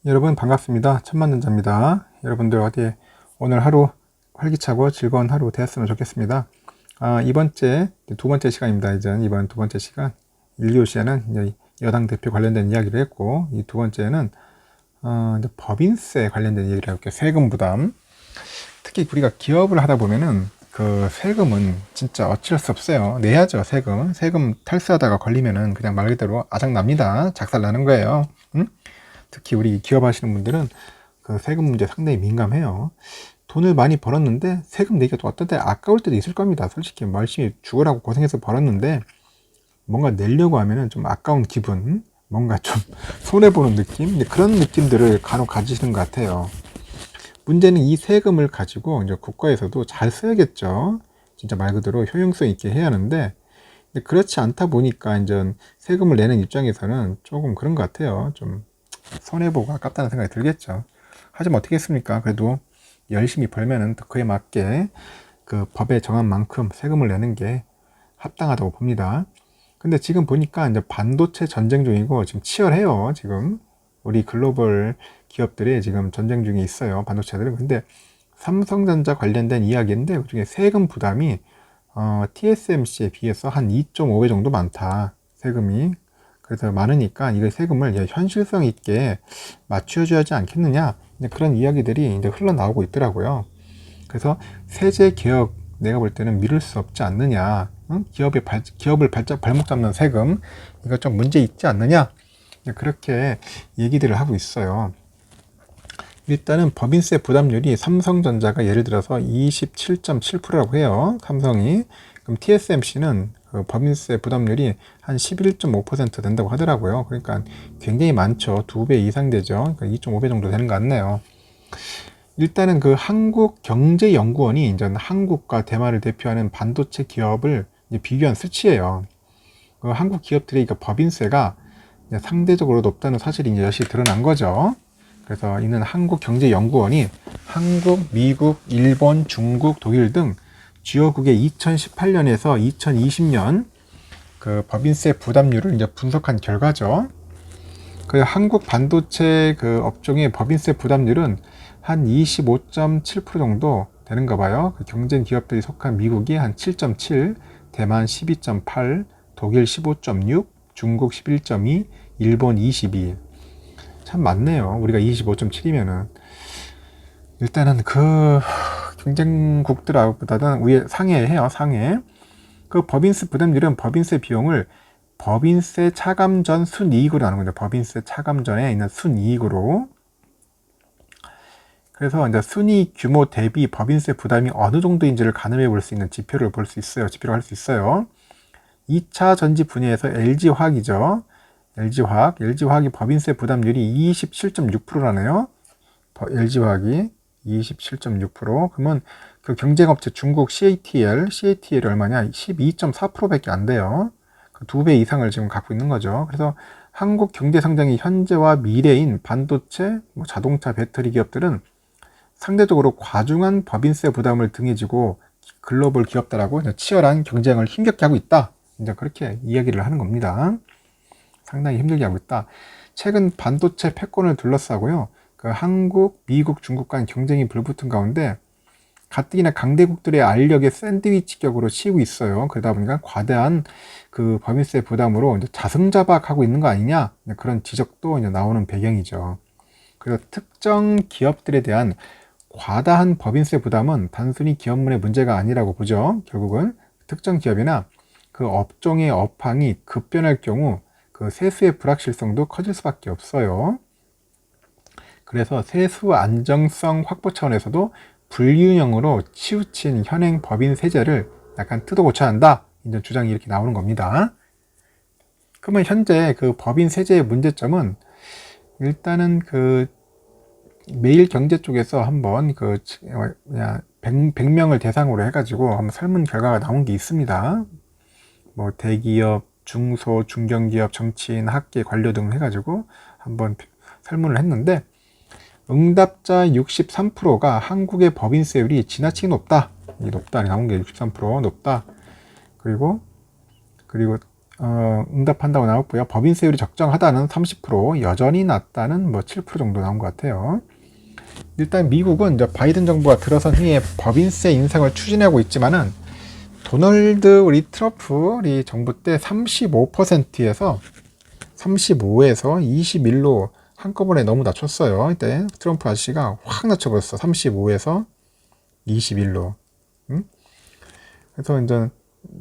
여러분 반갑습니다. 천만전자입니다. 여러분들 어디 오늘 하루 활기차고 즐거운 하루 되었으면 좋겠습니다. 두 번째 시간입니다. 이번 두 번째 시간 1교시에는 여당 대표 관련된 이야기를 했고, 이 두 번째는 이제 법인세 관련된 얘기를 해볼게요. 세금 부담. 특히 우리가 기업을 하다 보면은 그 세금은 진짜 어쩔 수 없어요. 내야죠. 세금 탈세하다가 걸리면은 그냥 말 그대로 아작납니다. 작살 나는 거예요. 응? 특히 우리 기업 하시는 분들은 그 세금 문제 상당히 민감해요. 돈을 많이 벌었는데 세금 내기가 또 어떤 때 아까울 때도 있을 겁니다. 솔직히 열심히 죽으라고 고생해서 벌었는데 뭔가 내려고 하면은 좀 아까운 기분, 뭔가 좀 손해보는 느낌, 그런 느낌들을 간혹 가지시는 것 같아요. 문제는 이 세금을 가지고 이제 국가에서도 잘 써야겠죠. 진짜 말 그대로 효용성 있게 해야 하는데, 그렇지 않다 보니까 이제 세금을 내는 입장에서는 조금 그런 것 같아요. 좀 손해보고 아깝다는 생각이 들겠죠. 하지만 어떻게 했습니까? 그래도 열심히 벌면은 그에 맞게 그 법에 정한 만큼 세금을 내는 게 합당하다고 봅니다. 근데 지금 보니까 이제 반도체 전쟁 중이고 지금 치열해요. 지금 우리 글로벌 기업들이 지금 전쟁 중에 있어요. 반도체들은. 근데 삼성전자 관련된 이야기인데 그중에 세금 부담이 TSMC에 비해서 한 2.5배 정도 많다. 세금이. 그래서 많으니까 이거 세금을 현실성 있게 맞춰줘야 하지 않겠느냐. 그런 이야기들이 이제 흘러나오고 있더라고요. 그래서 세제 개혁 내가 볼 때는 미룰 수 없지 않느냐. 응? 기업을 발목 잡는 세금 이거 좀 문제 있지 않느냐. 그렇게 얘기들을 하고 있어요. 일단은 법인세 부담률이 삼성전자가 예를 들어서 27.7%라고 해요. 삼성이. 그럼 TSMC는 그 법인세 부담률이 한 11.5% 된다고 하더라고요. 그러니까 굉장히 많죠. 2배 이상 되죠. 그러니까 2.5배 정도 되는 것 같네요. 일단은 그 한국경제연구원이 이제 한국과 대만을 대표하는 반도체 기업을 비교한 수치예요. 그 한국 기업들의 그 법인세가 상대적으로 높다는 사실이 이제 여실히 드러난 거죠. 그래서 이는 한국경제연구원이 한국, 미국, 일본, 중국, 독일 등 주요국의 2018년에서 2020년 그 법인세 부담률을 이제 분석한 결과죠. 그 한국 반도체 그 업종의 법인세 부담률은 한 25.7% 정도 되는가 봐요. 그 경쟁 기업들이 속한 미국이 한 7.7, 대만 12.8, 독일 15.6, 중국 11.2, 일본 22. 참 많네요. 우리가 25.7이면은. 일단은 그 경쟁국들보다는 상회해요. 상회. 그 법인세 부담률은 법인세 비용을 법인세 차감 전 순이익으로 나누는 거죠. 법인세 차감 전에 있는 순이익으로. 그래서 이제 순이익 규모 대비 법인세 부담이 어느 정도인지를 가늠해 볼 수 있는 지표를 볼 수 있어요. 지표를 할 수 있어요. 2차 전지 분야에서 LG화학이죠. LG화학이 법인세 부담률이 27.6%라네요. LG화학이 27.6%. 그러면 그 경쟁업체 중국 CATL이 얼마냐? 12.4%밖에 안 돼요. 그 2배 이상을 지금 갖고 있는 거죠. 그래서 한국 경제 성장의 현재와 미래인 반도체, 자동차, 배터리 기업들은 상대적으로 과중한 법인세 부담을 등에 지고 글로벌 기업들하고 치열한 경쟁을 힘겹게 하고 있다. 이제 그렇게 이야기를 하는 겁니다. 상당히 힘들게 하고 있다. 최근 반도체 패권을 둘러싸고요. 그 한국, 미국, 중국 간 경쟁이 불붙은 가운데 가뜩이나 강대국들의 알력에 샌드위치격으로 치고 있어요. 그러다 보니까 과대한 그 법인세 부담으로 이제 자승자박하고 있는 거 아니냐, 그런 지적도 이제 나오는 배경이죠. 그래서 특정 기업들에 대한 과다한 법인세 부담은 단순히 기업문의 문제가 아니라고 보죠. 결국은 특정 기업이나 그 업종의 업황이 급변할 경우 그 세수의 불확실성도 커질 수밖에 없어요. 그래서 세수 안정성 확보 차원에서도 불균형으로 치우친 현행 법인 세제를 약간 뜯어 고쳐야 한다. 이제 주장이 이렇게 나오는 겁니다. 그러면 현재 그 법인 세제의 문제점은 일단은 그 매일경제 쪽에서 한번 그 100명을 대상으로 해가지고 한번 설문 결과가 나온 게 있습니다. 뭐 대기업, 중소, 중견기업, 정치인, 학계, 관료 등 해가지고 한번 설문을 했는데 응답자 63%가 한국의 법인세율이 지나치게 높다. 이게 높다. 나온 게 63% 높다. 그리고 응답한다고 나왔고요. 법인세율이 적정하다는 30%, 여전히 낮다는 뭐 7% 정도 나온 것 같아요. 일단 미국은 이제 바이든 정부가 들어선 후에 법인세 인상을 추진하고 있지만은 도널드 우리 트럼프 우리 정부 때 35%에서 35에서 21로 한꺼번에 너무 낮췄어요. 이때 트럼프 아저씨가 확 낮춰버렸어. 35에서 21로. 그래서 이제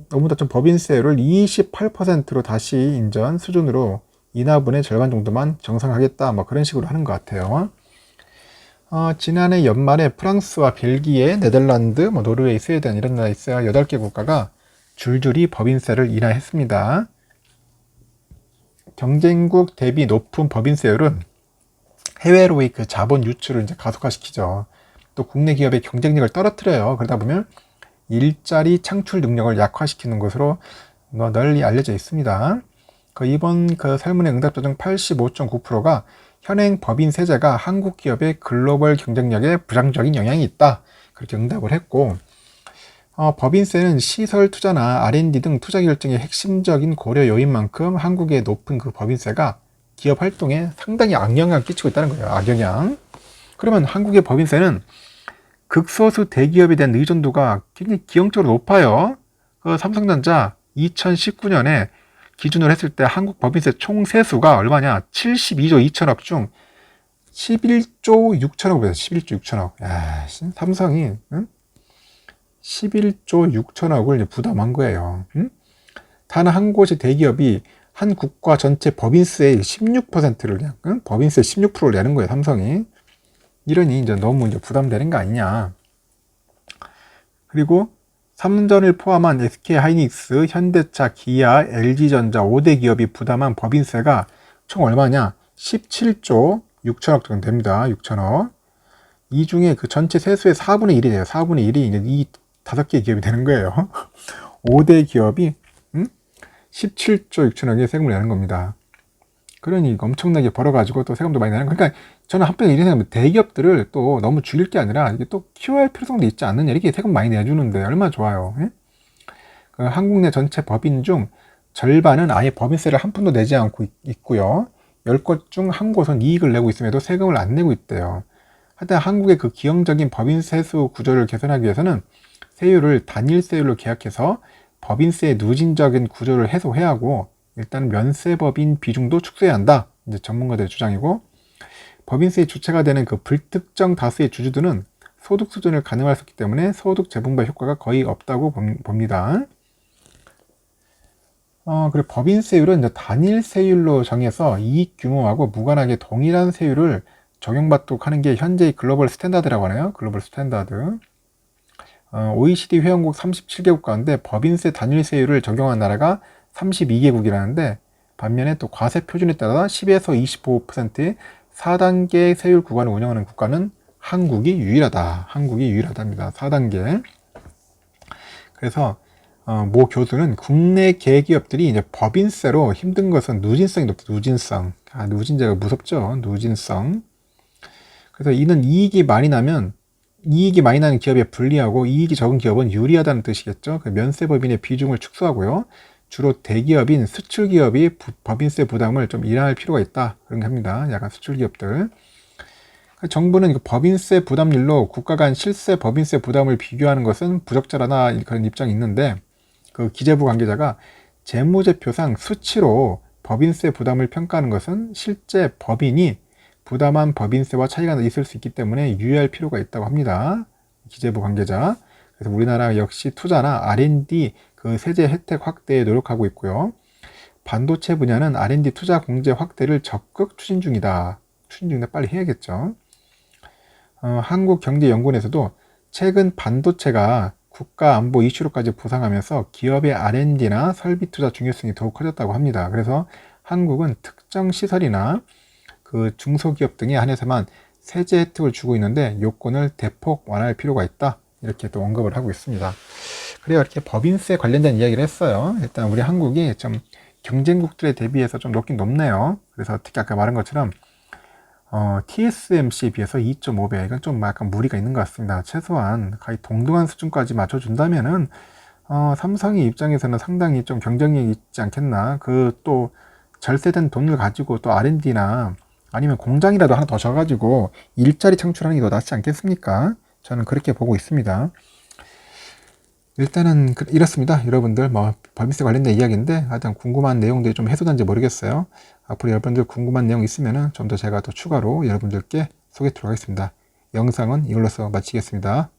너무 낮춘 법인세율을 28%로 다시 인전 수준으로 인하분의 절반 정도만 정상하겠다. 뭐 그런 식으로 하는 것 같아요. 지난해 연말에 프랑스와 벨기에, 네덜란드, 뭐 노르웨이, 스웨덴 이런 나라 있어요. 8개 국가가 줄줄이 법인세를 인하했습니다. 경쟁국 대비 높은 법인세율은 해외로의 그 자본 유출을 이제 가속화시키죠. 또 국내 기업의 경쟁력을 떨어뜨려요. 그러다 보면 일자리 창출 능력을 약화시키는 것으로 널리 알려져 있습니다. 이번 설문의 응답자 중 85.9%가 현행 법인세제가 한국 기업의 글로벌 경쟁력에 부정적인 영향이 있다. 그렇게 응답을 했고, 법인세는 시설 투자나 R&D 등 투자 결정의 핵심적인 고려 요인 만큼 한국의 높은 그 법인세가 기업 활동에 상당히 악영향을 끼치고 있다는 거예요. 악영향. 그러면 한국의 법인세는 극소수 대기업에 대한 의존도가 굉장히 기형적으로 높아요. 삼성전자 2019년에 기준으로 했을 때 한국 법인세 총 세수가 얼마냐? 72조 2천억 중 11조 6천억이에요. 11조 6천억. 야, 삼성이 11조 6천억을 부담한 거예요. 단 한 곳의 대기업이 한 국가 전체 법인세의 16%를 그냥 법인세 16%를 내는 거예요. 삼성이. 이러니 이제 너무 이제 부담되는 거 아니냐. 그리고 삼전을 포함한 SK하이닉스, 현대차, 기아, LG전자 5대 기업이 부담한 법인세가 총 얼마냐? 17조 6천억 정도 됩니다. 6천억. 이 중에 그 전체 세수의 4분의 1이 돼요. 4분의 1이 이제 이 5개 기업이 되는 거예요. 5대 기업이 17조 6천억의 세금을 내는 겁니다. 그러니 엄청나게 벌어가지고 또 세금도 많이 내는. 그러니까 저는 한편에 이런 생각합니다. 대기업들을 또 너무 줄일 게 아니라 이게 또 키워야 할 필요성도 있지 않느냐. 이렇게 세금 많이 내주는데 얼마나 좋아요. 예? 한국 내 전체 법인 중 절반은 아예 법인세를 한 푼도 내지 않고 있고요. 10곳 중 한 곳은 이익을 내고 있음에도 세금을 안 내고 있대요. 하여튼 한국의 그 기형적인 법인세수 구조를 개선하기 위해서는 세율을 단일세율로 계약해서 법인세의 누진적인 구조를 해소해야 하고, 일단 면세법인 비중도 축소해야 한다. 이제 전문가들의 주장이고, 법인세의 주체가 되는 그 불특정 다수의 주주들은 소득 수준을 가늠할 수 있기 때문에 소득 재분배 효과가 거의 없다고 봅니다. 그리고 법인세율은 이제 단일세율로 정해서 이익 규모하고 무관하게 동일한 세율을 적용받도록 하는 게 현재의 글로벌 스탠다드라고 하네요. 글로벌 스탠다드. OECD 회원국 37개국 가운데 법인세 단일세율을 적용한 나라가 32개국이라는데, 반면에 또 과세 표준에 따라 10에서 25%의 4단계 세율 구간을 운영하는 국가는 한국이 유일하다. 한국이 유일하답니다. 4단계. 그래서 모 교수는 국내 개기업들이 이제 법인세로 힘든 것은 누진성이 높다. 누진성. 누진제가 무섭죠. 누진성. 그래서 이는 이익이 많이 나는 기업에 불리하고 이익이 적은 기업은 유리하다는 뜻이겠죠. 면세법인의 비중을 축소하고요. 주로 대기업인 수출기업이 법인세 부담을 좀 인하할 필요가 있다. 그런 게 합니다. 약간 수출기업들. 정부는 법인세 부담률로 국가 간 실세 법인세 부담을 비교하는 것은 부적절하다. 그런 입장이 있는데, 그 기재부 관계자가 재무제표상 수치로 법인세 부담을 평가하는 것은 실제 법인이 부담한 법인세와 차이가 있을 수 있기 때문에 유의할 필요가 있다고 합니다. 기재부 관계자. 그래서 우리나라 역시 투자나 R&D 그 세제 혜택 확대에 노력하고 있고요. 반도체 분야는 R&D 투자 공제 확대를 적극 추진 중이다. 추진 중인데 빨리 해야겠죠. 한국경제연구원에서도 최근 반도체가 국가 안보 이슈로까지 부상하면서 기업의 R&D나 설비 투자 중요성이 더욱 커졌다고 합니다. 그래서 한국은 특정 시설이나 그 중소기업 등에 한해서만 세제 혜택을 주고 있는데 요건을 대폭 완화할 필요가 있다. 이렇게 또 언급을 하고 있습니다. 그래요. 이렇게 법인세 관련된 이야기를 했어요. 일단 우리 한국이 좀 경쟁국들에 대비해서 좀 높긴 높네요. 그래서 특히 아까 말한 것처럼 TSMC에 비해서 2.5배, 이건 좀 약간 무리가 있는 것 같습니다. 최소한 거의 동등한 수준까지 맞춰준다면은 삼성의 입장에서는 상당히 좀 경쟁력이 있지 않겠나. 그 또 절세된 돈을 가지고 또 R&D나 아니면 공장이라도 하나 더 져가지고 일자리 창출하는 게 더 낫지 않겠습니까? 저는 그렇게 보고 있습니다. 일단은 이렇습니다. 여러분들 뭐 법인세 관련된 이야기인데 하여튼 궁금한 내용들이 좀 해소된지 모르겠어요. 앞으로 여러분들 궁금한 내용 있으면은 좀 더 제가 또 추가로 여러분들께 소개하도록 하겠습니다. 영상은 이걸로서 마치겠습니다.